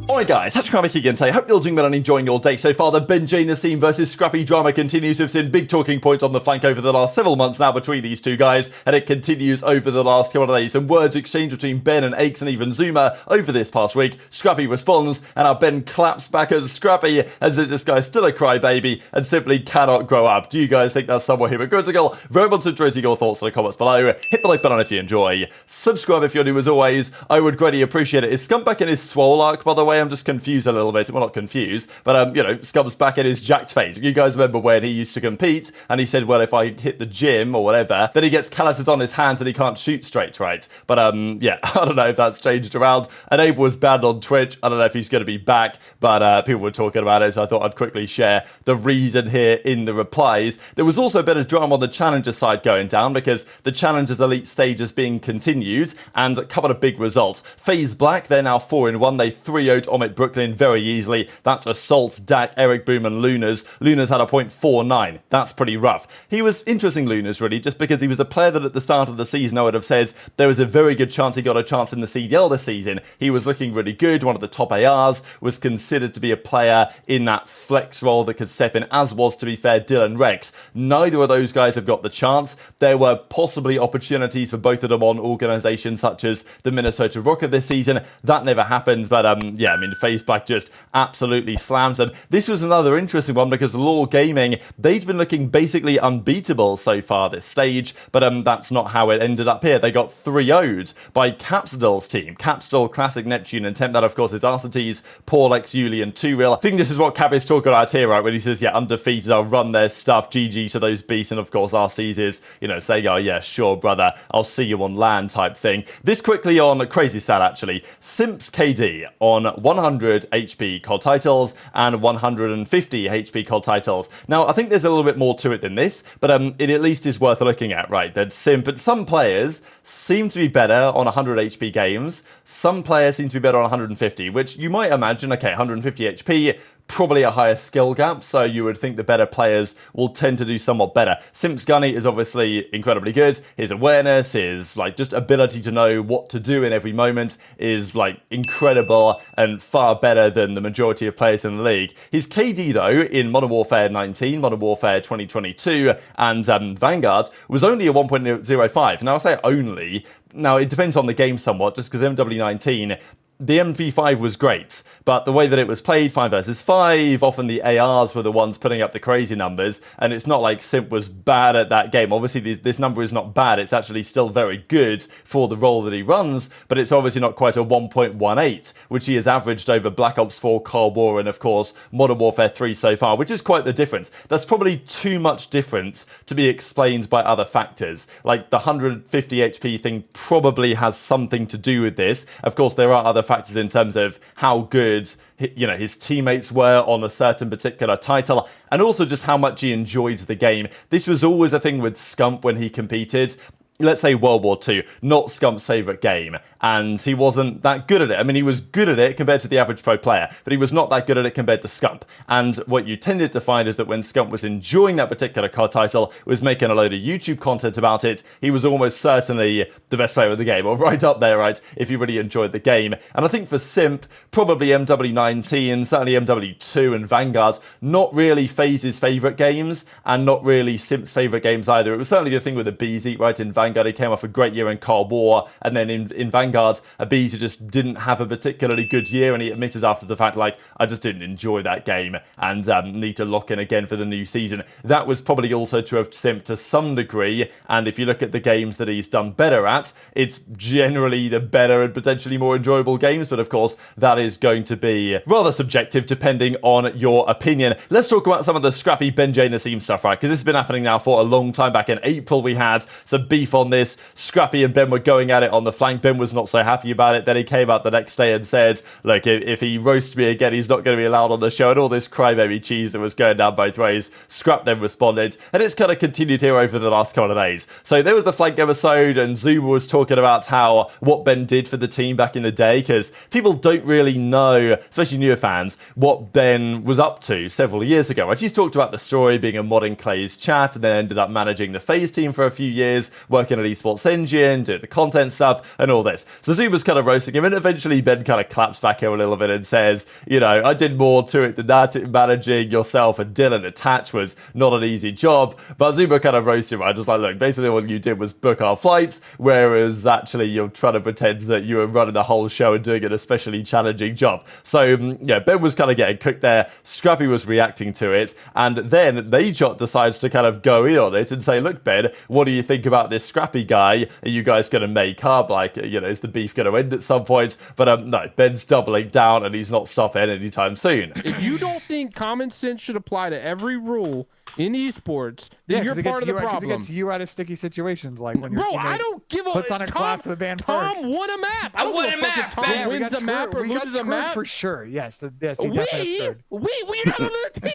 Alright guys, TacticalRab again today. Hope you're doing well and enjoying your day so far. The BenJ Nassim versus Scrappy drama continues. We've seen big talking points on the flank over the last several months now between these two guys, and it continues over the last couple of days. Some words exchanged between Ben and Aches and even Zuma over this past week. Scrappy responds, and our Ben claps back at Scrappy and says this guy's still a crybaby and simply cannot grow up. Do you guys think that's somewhat hypocritical? Very much enjoying your thoughts in the comments below. Hit the like button if you enjoy. Subscribe if you're new as always. I would greatly appreciate it. Is Scump back in his swole arc, by the way? I'm just confused a little bit. Well, not confused, but you know, Scump's back in his jacked phase. You guys remember when he used to compete and he said, well, if I hit the gym or whatever, then he gets calluses on his hands and he can't shoot straight, right? But yeah, I don't know if that's changed around. And Abe was banned on Twitch. I don't know if he's going to be back, but people were talking about it, so I thought I'd quickly share the reason here in the replies. There was also a bit of drama on the Challenger side going down because the Challengers Elite stage is being continued and a couple of big results. FaZe Black, they're now 4-1. They 3-0'd Omit Brooklyn very easily. That's Assault, Dak, ErikBooM and Lunas. Lunas had a .49. That's pretty rough. He was interesting, Lunas, really, just because he was a player that at the start of the season I would have said there was a very good chance he got a chance in the CDL this season. He was looking really good, one of the top ARs, was considered to be a player in that flex role that could step in, as was, to be fair, Dylan Rex. Neither of those guys have got the chance. There were possibly opportunities for both of them on organizations such as the Minnesota Rocket this season. That never happened, but yeah, I mean, FaZe Black just absolutely slams them. This was another interesting one because Law Gaming, they'd been looking basically unbeatable so far this stage, but that's not how it ended up here. They got 3-0'd by Capsdal's team. Capsdal, Classic, Neptune, and Temp. That, of course, is Arcetes, Porlex, Yuli, and 2ReeAL. I think this is what Cap is talking about here, right, when he says, yeah, undefeated, I'll run their stuff, GG to those beasts, and of course, Arcetes is, you know, saying, oh, yeah, sure, brother, I'll see you on land type thing. This quickly on crazy stat, actually. Simp's KD on 100 HP COD titles and 150 HP COD titles. Now, I think there's a little bit more to it than this, but it at least is worth looking at, right? That Simp, but some players seem to be better on 100 HP games. Some players seem to be better on 150, which you might imagine, okay, 150 HP, probably a higher skill gap, so you would think the better players will tend to do somewhat better. Simp's gunny is obviously incredibly good. His awareness, his like just ability to know what to do in every moment is like incredible and far better than the majority of players in the league. His KD though in Modern Warfare 19, Modern Warfare 2022 and Vanguard was only a 1.05. Now I say only, now it depends on the game somewhat, just because MW19, the MP5 was great, but the way that it was played, 5 versus 5, often the ARs were the ones putting up the crazy numbers, and it's not like Simp was bad at that game. Obviously, this number is not bad. It's actually still very good for the role that he runs, but it's obviously not quite a 1.18, which he has averaged over Black Ops 4, Cold War, and of course, Modern Warfare 3 so far, which is quite the difference. That's probably too much difference to be explained by other factors. Like, the 150 HP thing probably has something to do with this. Of course, there are other factors in terms of how good, you know, his teammates were on a certain particular title, and also just how much he enjoyed the game. This was always a thing with Scump when he competed. Let's say World War II, not Scump's favourite game, and he wasn't that good at it. I mean, he was good at it compared to the average pro player, but he was not that good at it compared to Scump. And what you tended to find is that when Scump was enjoying that particular COD title, was making a load of YouTube content about it, he was almost certainly the best player of the game, or right up there, right, if you really enjoyed the game. And I think for Simp, probably MW19, certainly MW2 and Vanguard, not really FaZe's favourite games, and not really Simp's favourite games either. It was certainly the thing with aBeZy, right, in Vanguard. He came off a great year in Cold War, and then in Vanguard, aBeZy just didn't have a particularly good year, and he admitted after the fact, like, I just didn't enjoy that game, and need to lock in again for the new season. That was probably also to have Simp to some degree, and if you look at the games that he's done better at, it's generally the better and potentially more enjoyable games, but of course, that is going to be rather subjective depending on your opinion. Let's talk about some of the Scrappy BenJ Nassim stuff, right, because this has been happening now for a long time. Back in April, we had some beef on this. Scrappy and Ben were going at it on the flank. Ben was not so happy about it. Then he came out the next day and said, look, if he roasts me again, he's not going to be allowed on the show, and all this crybaby cheese that was going down both ways. Scrap then responded, and it's kind of continued here over the last couple of days. So there was the flank episode, and Zuma was talking about how what Ben did for the team back in the day, because people don't really know, especially newer fans, what Ben was up to several years ago. Right? He's talked about the story being a mod in Clay's chat, and then ended up managing the FaZe team for a few years, working working at Esports Engine, doing the content stuff, and all this. So Zuma's kind of roasting him, and eventually Ben kind of claps back here a little bit and says, you know, I did more to it than that. Managing yourself and Dylan attached was not an easy job. But Zuma kind of roasted him, right? Just like, look, basically what you did was book our flights, whereas actually you're trying to pretend that you were running the whole show and doing an especially challenging job. So, yeah, Ben was kind of getting cooked there. Scrappy was reacting to it. And then Nadeshot decides to kind of go in on it and say, look, Ben, what do you think about this Scrappy guy? Are you guys going to make up? Like, you know, is the beef going to end at some point? But no, Ben's doubling down and he's not stopping anytime soon. If you don't think common sense should apply to every rule in esports, then you're part of the problem. It gets you out of sticky situations, like when your teammate I don't give a puts on a class of the band. Tom won a map. I won a map. Tom wins a map or loses a map for sure. Yes, yes, he definitely screwed. We're not on the team.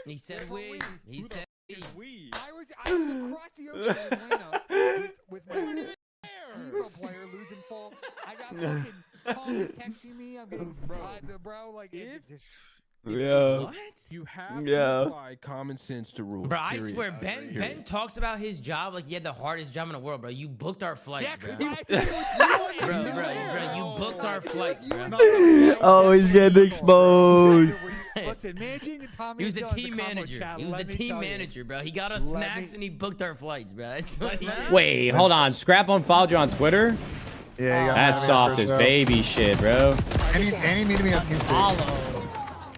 He said we. He said we. I was across the ocean in Atlanta with my FaZe player losing full. I got fucking Paul texting me. I'm getting bro, like yeah. What? You have to apply common sense to rules. Bro, I swear, Ben talks about his job like he had the hardest job in the world, bro. You booked our flights, bro. Bro, you booked our flights, bro. Oh, he's getting exposed. Listen, managing the Tommy. He was a team manager. He was a team manager, bro. He got us snacks and he booked our flights, bro. Wait, hold on. Scrap unfollowed you on Twitter? Yeah, that's soft as baby shit, bro. And he meted me on Team Speak.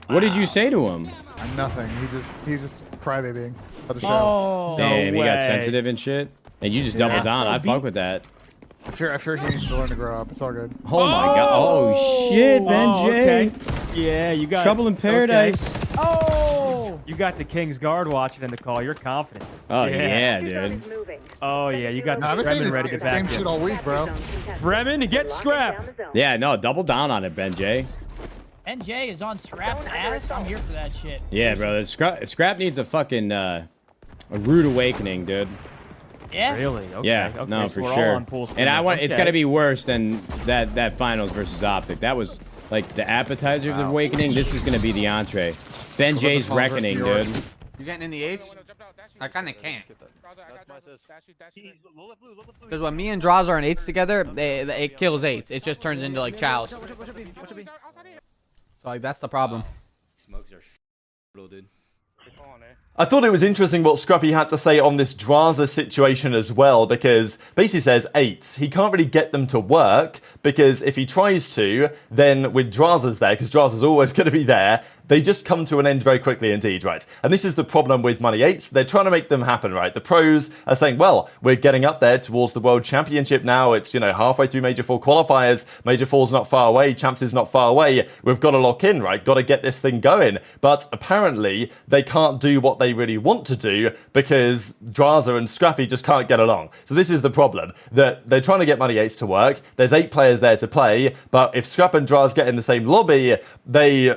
What did you say to him? Nothing. He was just crybabying for the show. Oh, damn, he got sensitive and shit. And you just doubled down. I fuck with that. I fear he needs to learn to grow up. It's all good. Oh my god. Oh shit, BenJ. Okay. Yeah, you got Trouble in Paradise. Okay. Oh, you got the King's Guard watching in the call. You're confident. Oh yeah, dude. Oh yeah, you got the I've been saying ready to back same shit all week, bro. Fremen to get Scrap. Yeah, no, double down on it, BenJ. BenJ is on Scrap's ass. I'm here for that shit. Yeah, bro. Scrap needs a fucking a rude awakening, dude. Yeah. Really? Okay. Yeah. Okay, No, so for we're sure. all on full And I want okay. it's got to be worse than that finals versus OpTic. That was like the appetizer of the awakening. This is gonna be the entree. BenJ's reckoning, dude. You getting in the H? I kind of can't. Because when me and Drazah are in 8s together, it kills 8s. It just turns into like chows. So like that's the problem. Smokes are brutal, dude. I thought it was interesting what Scrappy had to say on this Drazah situation as well, because basically says 8s. He can't really get them to work, because if he tries to, then with Drazah's there, because Drazah's always going to be there, they just come to an end very quickly indeed, right? And this is the problem with Money 8s. They're trying to make them happen, right? The pros are saying, well, we're getting up there towards the World Championship now. It's, you know, halfway through Major 4 qualifiers. Major 4's not far away. Champs is not far away. We've got to lock in, right? Got to get this thing going. But apparently, they can't do what they really want to do because Drazah and Scrappy just can't get along. So this is the problem, that they're trying to get Money 8s to work. There's 8 players there to play, but if Scrap and Drazah get in the same lobby, I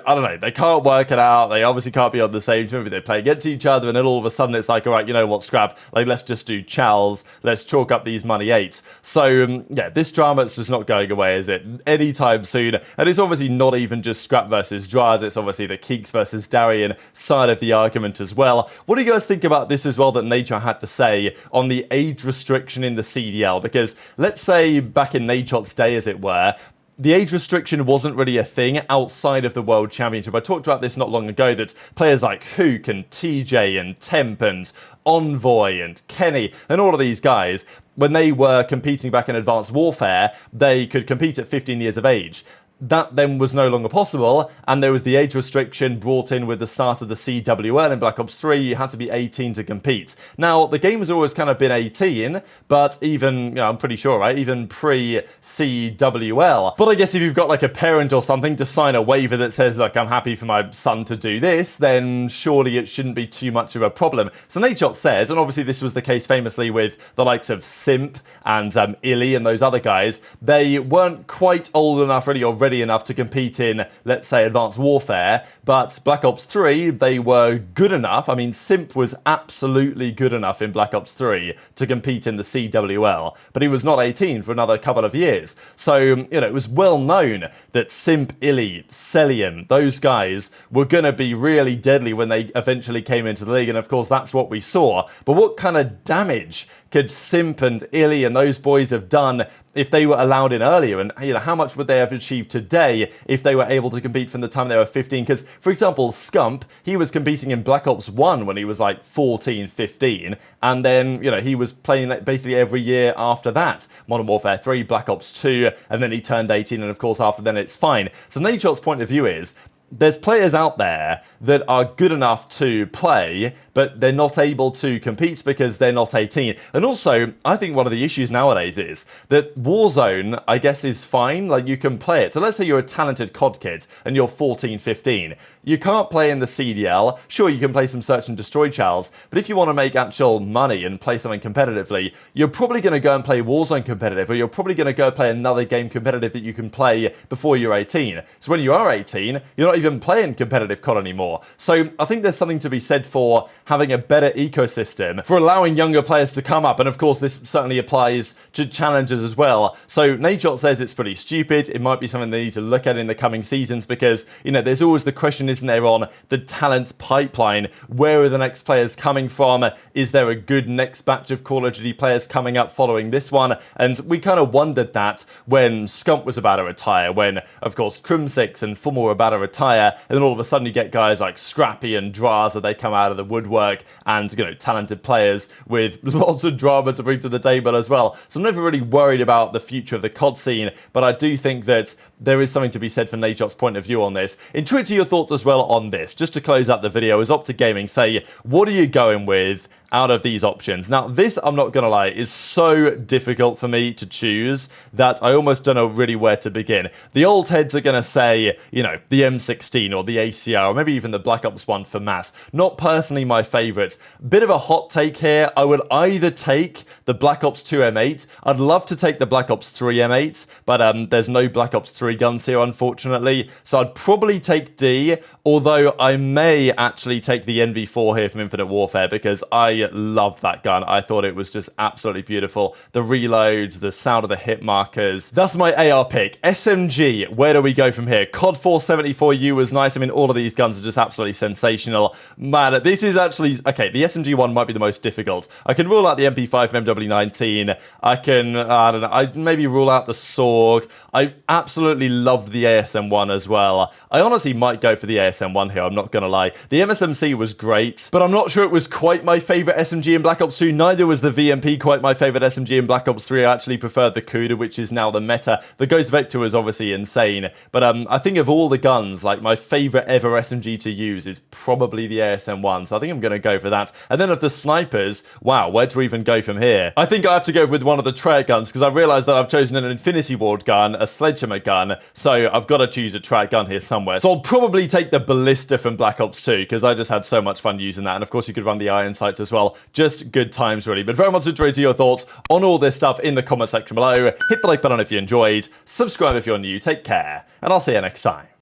don't know, they can't work it out. They obviously can't be on the same team. Maybe they play against each other, and then all of a sudden it's like, all right, you know what, Scrap, like, let's just do chows. Let's chalk up these Money 8s. So, yeah, this drama is just not going away, is it? Anytime soon. And it's obviously not even just Scrap versus Drazah. It's obviously the Keeks versus Darian side of the argument as well. What do you guys think about this as well that Nadeshot had to say on the age restriction in the CDL? Because let's say back in Nadeshot's day, as it were, the age restriction wasn't really a thing outside of the World Championship. I talked about this not long ago, that players like Hook and TJ and Temp and Envoy and Kenny and all of these guys, when they were competing back in Advanced Warfare, they could compete at 15 years of age. That then was no longer possible, and there was the age restriction brought in with the start of the CWL in Black Ops 3. You had to be 18 to compete. Now, the game has always kind of been 18, but even, you know, I'm pretty sure, right, even pre-CWL. But I guess if you've got like a parent or something to sign a waiver that says, look, I'm happy for my son to do this, then surely it shouldn't be too much of a problem. So Nadeshot says, and obviously this was the case famously with the likes of Simp and Illy and those other guys, they weren't quite old enough really or ready ready enough to compete in, let's say, Advanced Warfare, but Black Ops 3, they were good enough. I mean, Simp was absolutely good enough in Black Ops 3 to compete in the CWL, but he was not 18 for another couple of years. So, you know, it was well known that Simp, iLLeY, Cellium, those guys were going to be really deadly when they eventually came into the league, and of course that's what we saw. But what kind of damage could Simp and iLLeY and those boys have done if they were allowed in earlier? And, you know, how much would they have achieved today if they were able to compete from the time they were 15? Because, for example, Scump, he was competing in Black Ops 1 when he was like 14, 15, and then, you know, he was playing basically every year after that. Modern Warfare 3, Black Ops 2, and then he turned 18, and of course after then it's fine. So Nadeshot's point of view is, there's players out there that are good enough to play, but they're not able to compete because they're not 18. And also, I think one of the issues nowadays is that Warzone, I guess, is fine. Like, you can play it. So let's say you're a talented COD kid and you're 14, 15. You can't play in the CDL. Sure, you can play some search and destroy chals, but if you want to make actual money and play something competitively, you're probably going to go and play Warzone competitive, or you're probably going to go play another game competitive that you can play before you're 18. So when you are 18, you're not even playing competitive COD anymore. So I think there's something to be said for having a better ecosystem, for allowing younger players to come up, and of course this certainly applies to challengers as well. So Nadeshot says it's pretty stupid. It might be something they need to look at in the coming seasons because, you know, there's always the question, isn't there, on the talent pipeline? Where are the next players coming from? Is there a good next batch of Call of Duty players coming up following this one? And we kind of wondered that when Scump was about to retire, when, of course, Crimsix and Fummel were about to retire, and then all of a sudden you get guys like Scrappy and Drazah, they come out of the woodwork, and, you know, talented players with lots of drama to bring to the table as well. So I'm never really worried about the future of the COD scene, but I do think that there is something to be said for Nadeshot's point of view on this. Intrigued to your thoughts as well on this. Just to close out the video, as OpTic Gaming say, what are you going with out of these options? Now, this, I'm not gonna lie, is so difficult for me to choose that I almost don't know really where to begin. The old heads are gonna say, you know, the M16 or the ACR, or maybe even the Black Ops 1 for mass. Not personally my favorite. Bit of a hot take here. I would either take the Black Ops 2 M8. I'd love to take the Black Ops 3 M8, but there's no Black Ops 3 guns here, unfortunately. So I'd probably take D, although I may actually take the NV4 here from Infinite Warfare because I love that gun. I thought it was just absolutely beautiful. The reloads, the sound of the hit markers. That's my AR pick. SMG, where do we go from here? COD 474U was nice. I mean, all of these guns are just absolutely sensational. Man, this is actually... Okay, the SMG one might be the most difficult. I can rule out the MP5 from MW19. I can, I don't know, I maybe rule out the SORG. I absolutely loved the ASM one as well. I honestly might go for the ASM one here, I'm not gonna lie. The MSMC was great, but I'm not sure it was quite my favorite SMG in Black Ops 2. Neither was the VMP quite my favorite SMG in Black Ops 3. I actually preferred the Kuda, which is now the meta. The Ghost Vector is obviously insane, but I think of all the guns, like, my favorite ever SMG to use is probably the ASM one, so I think I'm gonna go for that. And then of the snipers, wow, where to even go from here? I think I have to go with one of the Treyarch guns, because I realized that I've chosen an Infinity Ward gun, a Sledgehammer gun, so I've got to choose a Treyarch gun here somewhere. So I'll probably take the Ballista from Black Ops 2, because I just had so much fun using that, and of course you could run the Iron Sights as well. Just good times, really. But very much enjoyed your thoughts on all this stuff in the comment section below. Hit the like button if you enjoyed, subscribe if you're new, take care, and I'll see you next time.